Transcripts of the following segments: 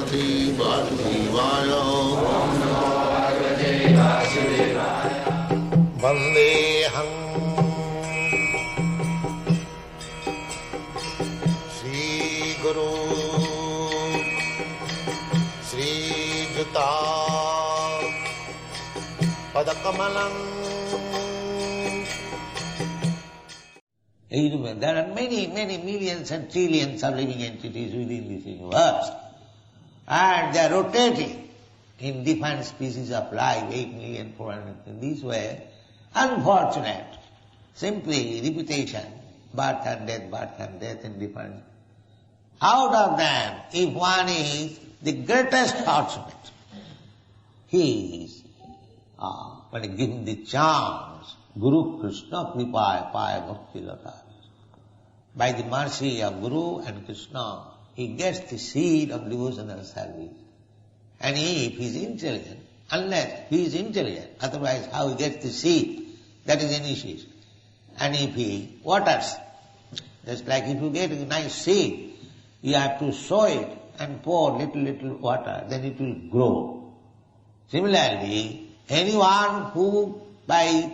Bhagavate Vasudevaya. Vandeham Sri Guru Sri Juta Padakamalam. There are many millions and trillions of living entities within this universe, and they are rotating in different species of life, 8,400,000 in this way. Unfortunate, simply repetition, birth and death in different. Out of them, if one is the greatest fortunate, he is given the chance, Guru Krishna Kripaya Paya Bhakti Lata. By the mercy of Guru and Krishna, he gets the seed of devotional service. And if he is intelligent, unless he is intelligent, otherwise how he gets the seed, that is initiation. And if he waters, just like if you get a nice seed, you have to sow it and pour little water, then it will grow. Similarly, anyone who by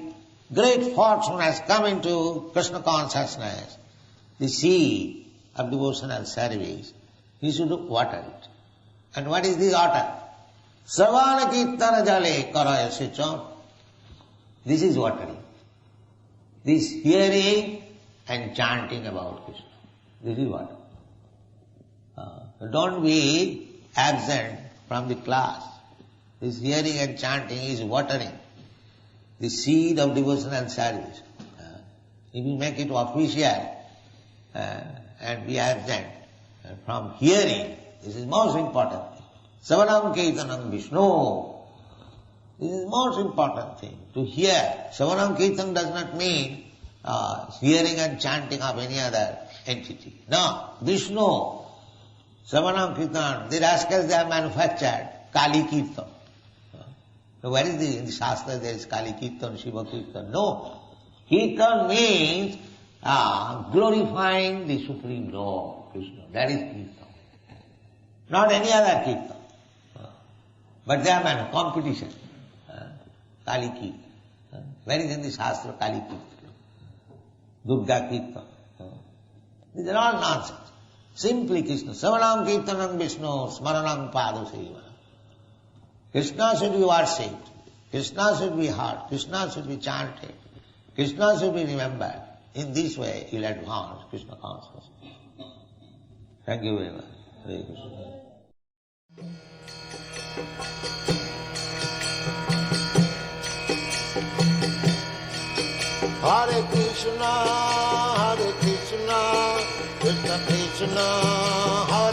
great fortune has come into Krishna consciousness, the seed of devotional service, he should water it. And what is this water? Savana kirtana jale karaya sicha. This is watering. This hearing and chanting about Krishna. This is water. Don't be absent from the class. This hearing and chanting is watering the seed of devotional service. If you make it official and be absent from hearing, this is most important thing. Savanam Kirtanam Vishnu. This is most important thing, to hear. Savanam Kirtan does not mean hearing and chanting of any other entity. No, Vishnu. Savanam Kirtan, the rascals they have manufactured Kali Kirtan. So where is in the Shastra there is Kali Kirtan, Shiva Kirtan? No. Kirtan means glorifying the Supreme Lord, Krishna. That is Kirtan. Not any other Kirtan. But they are competition. Kali Kirtan. Where is in the Shastra Kali Kirtan? Durga Kirtan. These are all nonsense. Simply Krishna. Savanam Kirtanam Vishnu, Smaranam Padu Seva. Krishna should be worshipped. Krishna should be heard. Krishna should be chanted. Krishna should be remembered. In this way, you will advance Krishna consciousness. Thank you very much. Hare Krishna. Hare Krishna, Krishna Krishna, Hare